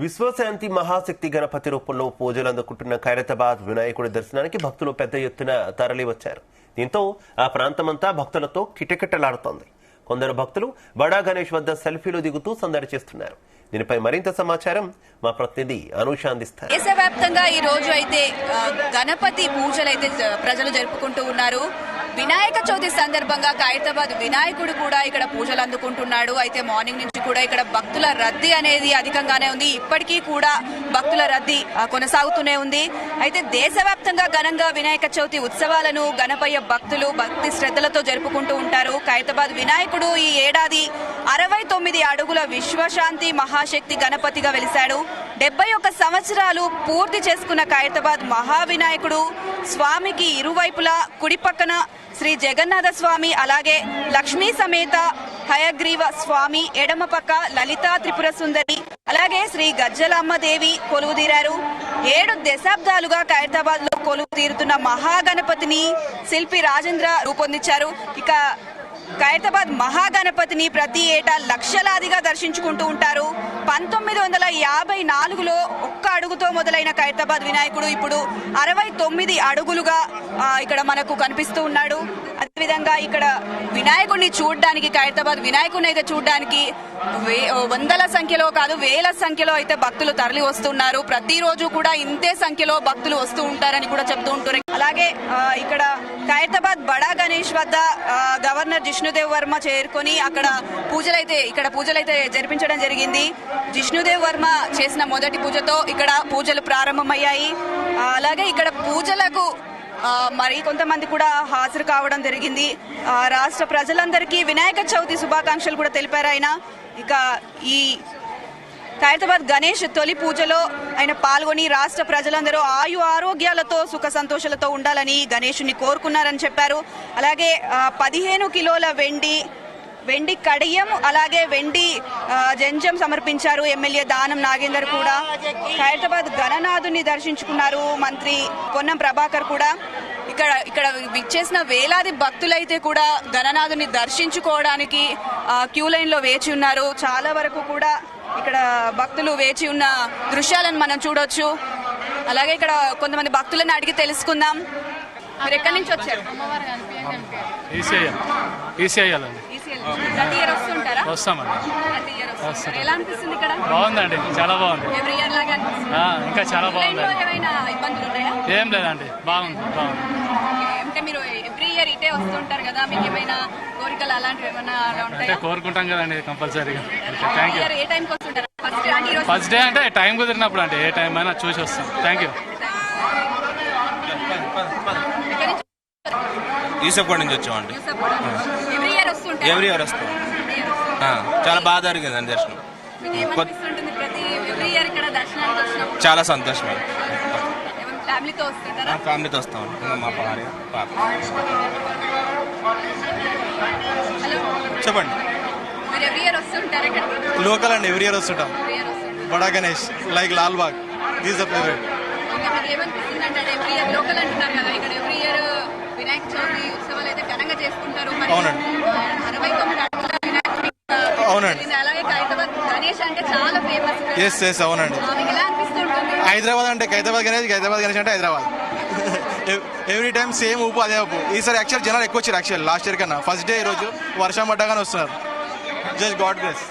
విశ్వశాంతి మహాశక్తి గణపతి రూపంలో పూజలు అందుకుంటున్న ఖైరతాబాద్ వినాయకుడి దర్శనానికి భక్తులు పెద్ద ఎత్తున తరలి వచ్చారు. దీంతో ఆ ప్రాంతమంతా భక్తులతో కిటకిటలాడుతోంది. కొందరు భక్తులు బడా గణేష్ వద్ద సెల్ఫీలు దిగుతూ సందడి చేస్తున్నారు. దీనిపై మరింత సమాచారం మా ప్రతినిధి అనూష అందిస్తారు. దేశవ్యాప్తంగా ఈ రోజు అయితే గణపతి పూజలు అయితే ప్రజలు జరుపుకుంటూ ఉన్నారు. వినాయక చవితి సందర్భంగా ఖైరతాబాద్ వినాయకుడు కూడా ఇక్కడ పూజలు అందుకుంటున్నాడు. అయితే మార్నింగ్ నుంచి కూడా ఇక్కడ భక్తుల రద్దీ అనేది అధికంగానే ఉంది. ఇప్పటికీ కూడా భక్తుల రద్దీ కొనసాగుతూనే ఉంది. అయితే దేశవ్యాప్తంగా ఘనంగా వినాయక చవితి ఉత్సవాలను గణపయ్య భక్తులు భక్తి శ్రద్ధలతో జరుపుకుంటూ ఉంటారు. ఖైరతాబాద్ వినాయకుడు ఈ ఏడాది 69 అడుగుల విశ్వశాంతి మహాశక్తి గణపతిగా వెలిశాడు. 71 సంవత్సరాలు పూర్తి చేసుకున్న ఖైరతాబాద్ మహావినాయకుడు స్వామికి ఇరువైపులా కుడి పక్కన శ్రీ జగన్నాథ స్వామి, అలాగే లక్ష్మీ సమేత హయగ్రీవ స్వామి, ఎడమ పక్క లలితా త్రిపుర సుందరి, అలాగే శ్రీ గజ్జలమ్మదేవి కొలువుదీరారు. 7 దశాబ్దాలుగా ఖైరతాబాద్ లో కొలువు తీరుతున్న మహాగణపతిని శిల్పి రాజేంద్ర రూపొందించారు. ఇక ఖైరతాబాద్ మహాగణపతిని ప్రతి ఏటా లక్షలాదిగా దర్శించుకుంటూ ఉంటారు. 1954లో ఒక్క అడుగుతో మొదలైన ఖైరతాబాద్ వినాయకుడు ఇప్పుడు 69 అడుగులుగా ఇక్కడ మనకు కనిపిస్తూ ఉన్నాడు. అదేవిధంగా ఇక్కడ వినాయకుడిని చూడడానికి, ఖైరతాబాద్ వినాయకుడిని అయితే చూడడానికి వందల సంఖ్యలో కాదు వేల సంఖ్యలో అయితే భక్తులు తరలి వస్తున్నారు. ప్రతిరోజు కూడా ఇంతే సంఖ్యలో భక్తులు వస్తూ ఉంటారని కూడా చెప్తూ ఉంటారు. అలాగే ఇక్కడ ఖైరతాబాద్ బడా గణేష్ వద్ద గవర్నర్ జిష్ణుదేవ్ వర్మ చేరుకొని అక్కడ పూజలైతే జరిపించడం జరిగింది. జిష్ణుదేవ్ వర్మ చేసిన మొదటి పూజతో ఇక్కడ పూజలు ప్రారంభమయ్యాయి. అలాగే ఇక్కడ పూజలకు మరి కొంతమంది కూడా హాజరు కావడం జరిగింది. రాష్ట్ర ప్రజలందరికీ వినాయక చవితి శుభాకాంక్షలు కూడా తెలిపారు ఆయన. ఇక ఈ ఖైరతాబాద్ గణేష్ తొలి పూజలో ఆయన పాల్గొని రాష్ట్ర ప్రజలందరూ ఆయు ఆరోగ్యాలతో సుఖ సంతోషాలతో ఉండాలని గణేషుని కోరుకున్నారని చెప్పారు. అలాగే 15 కిలోల వెండి కడియం, అలాగే వెండి జంజం సమర్పించారు ఎమ్మెల్యే దానం నాగేందర్ కూడా. ఖైరతాబాద్ గణనాథుని దర్శించుకున్నారు మంత్రి పొన్నం ప్రభాకర్ కూడా. ఇక్కడ విచ్చేసిన వేలాది భక్తులైతే కూడా గణనాథుని దర్శించుకోవడానికి క్యూ లైన్ లో వేచి ఉన్నారు. చాలా వరకు కూడా ఇక్కడ భక్తులు వేచి ఉన్న దృశ్యాలను మనం చూడొచ్చు. అలాగే ఇక్కడ కొంతమంది భక్తులను అడిగి తెలుసుకుందాం. మీరు ఎక్కడి నుంచి వచ్చారు? ఎలా అనిపిస్తుంది ఇక్కడ? బాగుందండి, చాలా బాగుంది. ఇంకా చాలా బాగుంది. ఇబ్బందులు ఉన్నాయా? ఏం లేదండి, బాగుంది. అంటే మీరు ఎవ్రీ ఇయర్ ఇటే వస్తుంటారు కదా, మీకు ఏమైనా కోరికలు అలాంటివి ఏమైనా ఉంటాయా? కోరుకుంటాం కదండి కంపల్సరీగా. ఏ టైంకి వస్తుంటారు? ఫస్ట్ డే అంటే టైం కుదిరినప్పుడు, అంటే ఏ టైం అయినా చూసి వస్తాం. Thank you. ఈసప్పటి నుంచి వచ్చామండి. ఎవ్రీ ఇయర్ వస్తాం. చాలా బాగా జరిగిందండి దర్శనం. చాలా సంతోషం. ఫ్యామిలీతో వస్తాం. మా భార్య పాప. చెప్పండి. లోకల్ అండి, ఎవ్రీ ఇయర్ వస్తుంటాం. Bada Ganesh like Lalbaug, these the favourite. అవునండి. ఎస్ ఎస్ అవునండి. హైదరాబాద్ అంటే ఖైరతాబాద్ గణేష్ అంటే హైదరాబాద్. ఎవ్రీ టైం సేమ్ ఊపు అదే ఊపు. ఈసారి యాక్చువల్ జనాలు ఎక్కువ వచ్చారు. లాస్ట్ ఇయర్ కన్నా ఫస్ట్ డే ఈరోజు వర్షం పడ్డాగానే వస్తున్నారు. Just God bless.